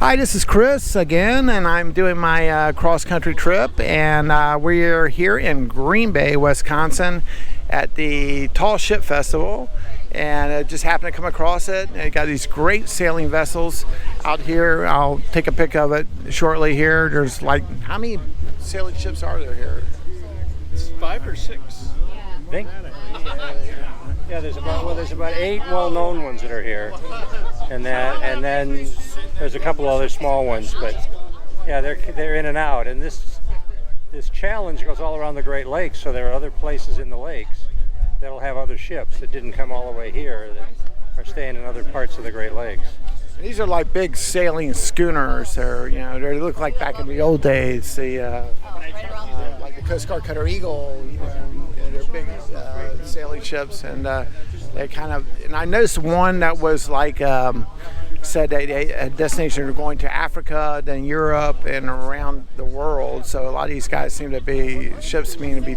Hi, this is Chris again, and I'm doing my cross-country trip, and we're here in Green Bay, Wisconsin, at the Tall Ship Festival, and I just happened to come across it. They got these great sailing vessels out here. I'll take a pic of it shortly here. There's like, how many sailing ships are there here? It's 5 or 6. I think. Yeah, there's about 8 well-known ones that are here, and then there's a couple other small ones, but yeah, they're in and out. And this challenge goes all around the Great Lakes, so there are other places in the lakes that'll have other ships that didn't come all the way here that are staying in other parts of the Great Lakes. These are like big sailing schooners. They look like back in the old days. Like the Coast Guard Cutter Eagle. They're big sailing ships, and they kind of. And I noticed one that was like said that a destination are going to Africa, then Europe, and around the world. So a lot of these guys seem to be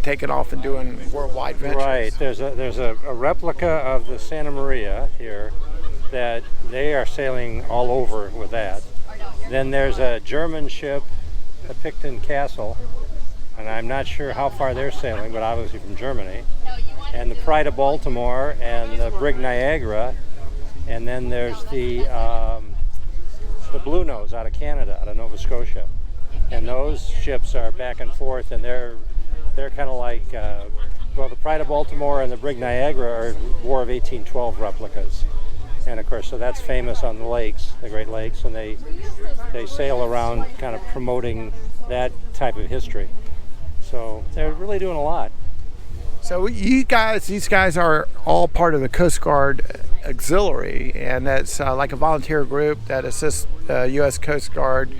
taking off and doing worldwide ventures. Right. There's a replica of the Santa Maria here that they are sailing all over with that. Then there's a German ship, the Picton Castle, and I'm not sure how far they're sailing, but obviously from Germany. And the Pride of Baltimore and the Brig Niagara, and then there's the Blue Nose out of Canada, out of Nova Scotia. And those ships are back and forth, and they're kind of like, the Pride of Baltimore and the Brig Niagara are War of 1812 replicas. And of course, so that's famous on the lakes, the Great Lakes, and they sail around kind of promoting that type of history. So they're really doing a lot. So these guys are all part of the Coast Guard Auxiliary, and that's like a volunteer group that assists U.S. Coast Guard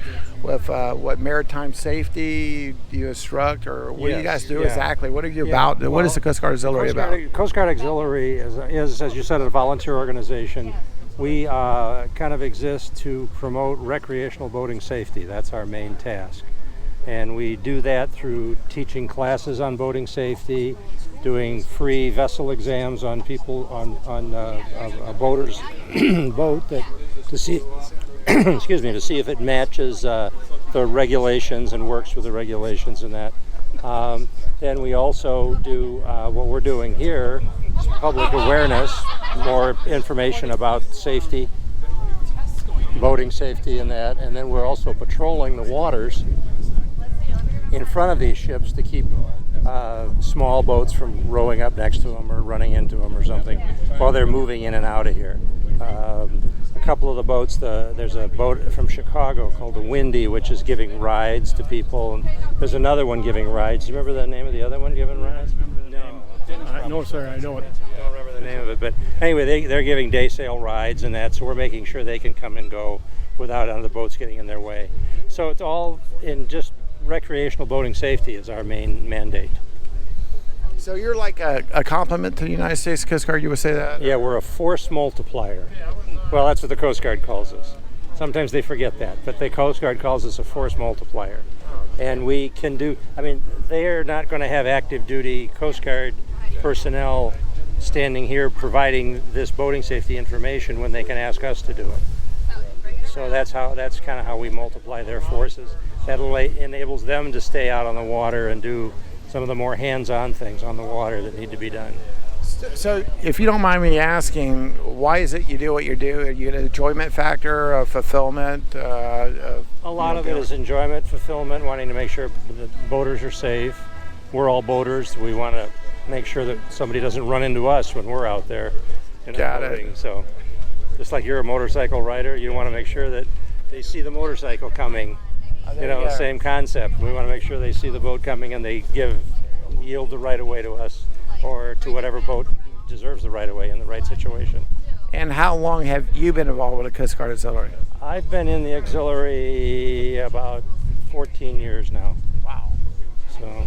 with maritime safety. Do you instruct, or what do you guys do exactly? What are you about? What is the Coast Guard Auxiliary about? Coast Guard Auxiliary is, as you said, a volunteer organization. We kind of exist to promote recreational boating safety. That's our main task. And we do that through teaching classes on boating safety, doing free vessel exams on people on a boater's boat to see to see if it matches the regulations and works with the regulations and that. Then we also do what we're doing here, public awareness, more information about safety, boating safety and that. And then we're also patrolling the waters in front of these ships to keep small boats from rowing up next to them or running into them or something while they're moving in and out of here. A couple of the boats, there's a boat from Chicago called the Windy, which is giving rides to people, and there's another one giving rides. Do you remember the name of the other one giving rides? No, sir, I know it. I don't remember the name of it, but anyway, they're giving day sail rides and that, so we're making sure they can come and go without other boats getting in their way. So it's all in just recreational boating safety is our main mandate. So you're like a complement to the United States Coast Guard, you would say that? Yeah, we're a force multiplier. Well, that's what the Coast Guard calls us. Sometimes they forget that, but the Coast Guard calls us a force multiplier. And we can do, they're not going to have active duty Coast Guard personnel standing here providing this boating safety information when they can ask us to do it. So that's kind of how we multiply their forces. That enables them to stay out on the water and do some of the more hands-on things on the water that need to be done. So if you don't mind me asking, why is it you do what you do? Are you get an enjoyment factor, of fulfillment? A lot of it is enjoyment, fulfillment, wanting to make sure the boaters are safe. We're all boaters. We want to make sure that somebody doesn't run into us when we're out there. Got it. So just like you're a motorcycle rider, you want to make sure that they see the motorcycle coming. Same concept. We want to make sure they see the boat coming and they yield the right of way to us or to whatever boat deserves the right of way in the right situation. And how long have you been involved with the Coast Guard Auxiliary? I've been in the auxiliary about 14 years now. Wow. So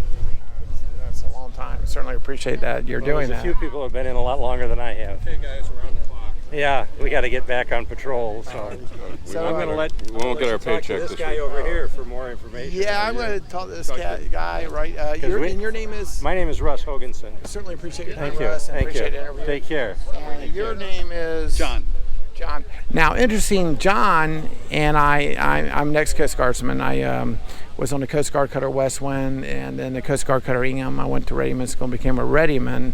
that's a long time. I certainly appreciate that you're doing that. A few people have been in a lot longer than I have. Hey guys, we're on the clock. Yeah, we got to get back on patrol. So I'm going to let we won't get our paycheck this this guy week. over here for more information. Yeah, I'm going to talk to this guy, right? And your name is? My name is Russ Hoganson. I certainly appreciate your time, Thank you. Russ. Thank you. Appreciate the interview. Take care. And your name is? John. John. Now, interesting, John and I'm an ex-Coast Guardsman. I was on the Coast Guard Cutter Westwind and then the Coast Guard Cutter Ingham. I went to readyman school and became a readyman.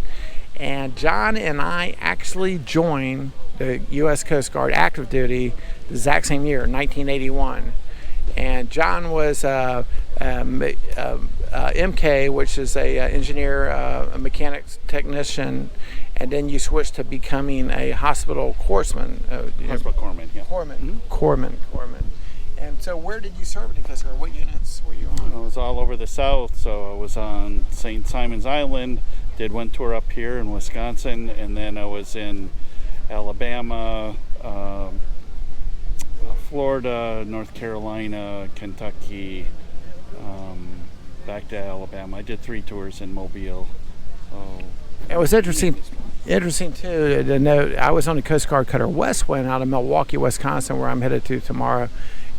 And John and I actually joined the U.S. Coast Guard active duty the exact same year, 1981. And John was MK, which is a engineer, a mechanics technician, and then you switched to becoming a hospital corpsman. Hospital corpsman, yeah. Corpsman. And so where did you serve in the Coast Guard? What units were you on? I was all over the South, so I was on St. Simon's Island, did one tour up here in Wisconsin, and then I was in Alabama, Florida, North Carolina, Kentucky, back to Alabama. I did 3 tours in Mobile. It was interesting too to note. I was on the Coast Guard Cutter Westwind out of Milwaukee, Wisconsin, where I'm headed to tomorrow.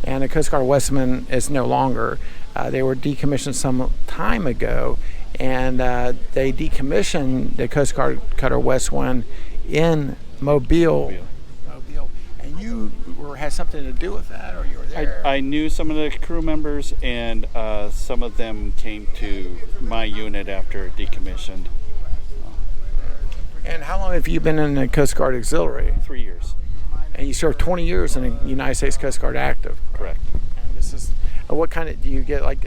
And the Coast Guard Westwind is no longer. They were decommissioned some time ago, and they decommissioned the Coast Guard Cutter Westwind in Mobile. And you had something to do with that, or you were there? I knew some of the crew members, and some of them came to my unit after it decommissioned. And how long have you been in the Coast Guard Auxiliary? 3 years. And you served 20 years in the United States Coast Guard Active. Correct. And this is what kind of do you get? Like,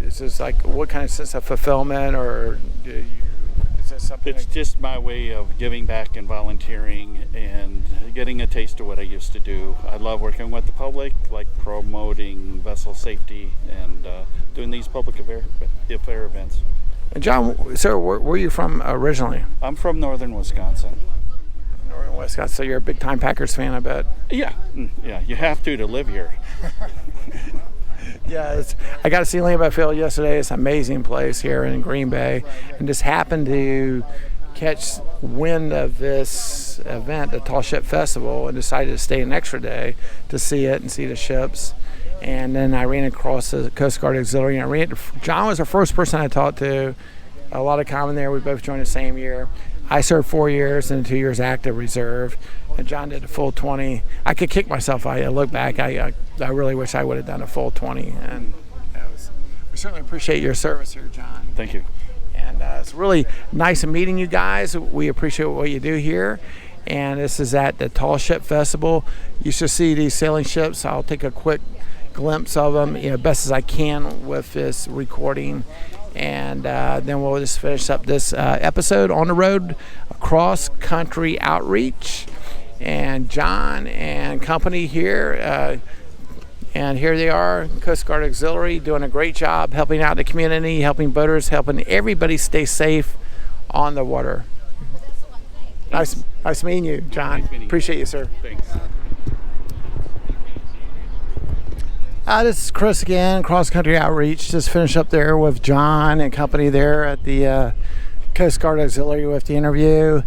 is this like what kind of sense of fulfillment, or is this something? It's just my way of giving back and volunteering and getting a taste of what I used to do. I love working with the public, like promoting vessel safety and doing these public affair events. And John, so where are you from originally? I'm from northern Wisconsin. Northern Wisconsin. So you're a big time Packers fan, I bet. Yeah, you have to live here. Yeah, I got to see Lambeau Field yesterday. It's an amazing place here in Green Bay, and just happened to catch wind of this event, the Tall Ship Festival, and decided to stay an extra day to see it and see the ships. And then I ran across the Coast Guard Auxiliary. And John was the first person I talked to. A lot of common there. We both joined the same year. I served 4 years and 2 years active reserve, and John did a full 20. I could kick myself. I look back. I really wish I would have done a full 20. And we certainly appreciate your service here, John. Thank you. And it's really nice meeting you guys. We appreciate what you do here. And this is at the Tall Ship Festival. You should see these sailing ships. I'll take a quick glimpse of them, best as I can with this recording. And then we'll just finish up this episode on the road, cross country outreach, and John and company here. And here they are, Coast Guard Auxiliary, doing a great job helping out the community, helping boaters, helping everybody stay safe on the water. Nice meeting you, John. Nice meeting you. Appreciate you, sir. Thanks. This is Chris again, Cross Country Outreach. Just finished up there with John and company there at the Coast Guard Auxiliary with the interview.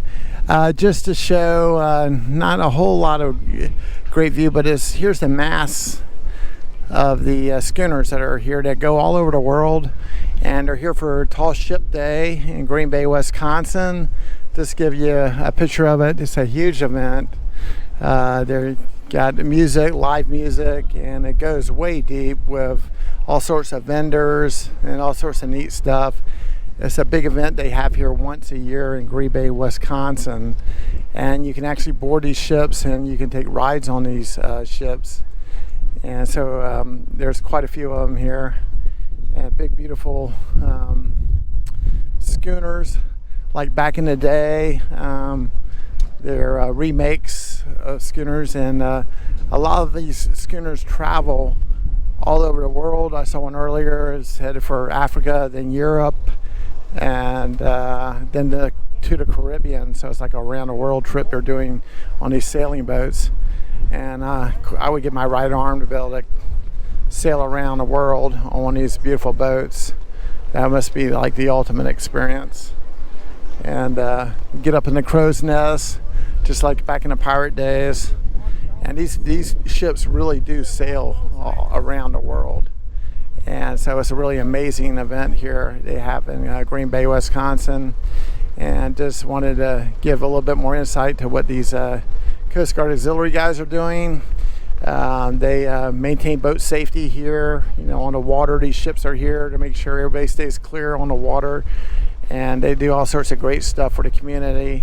Just to show not a whole lot of great view, but here's the mass of the schooners that are here that go all over the world, and are here for Tall Ship Day in Green Bay, Wisconsin. Just give you a picture of it. It's a huge event. They're got music, live music, and it goes way deep with all sorts of vendors and all sorts of neat stuff. It's a big event they have here once a year in Green Bay, Wisconsin, and you can actually board these ships and you can take rides on these ships. And so there's quite a few of them here, and big beautiful schooners like back in the day. They're remakes of schooners, and a lot of these schooners travel all over the world. I saw one earlier, it's headed for Africa, then Europe, and then to the Caribbean. So it's like a round the world trip they're doing on these sailing boats. And I would get my right arm to be able to sail around the world on one of these beautiful boats. That must be like the ultimate experience. And get up in the crow's nest, just like back in the pirate days. And these ships really do sail all around the world. And so it's a really amazing event here they have in Green Bay, Wisconsin. And just wanted to give a little bit more insight to what these Coast Guard auxiliary guys are doing. They maintain boat safety here, on the water. These ships are here to make sure everybody stays clear on the water, and they do all sorts of great stuff for the community.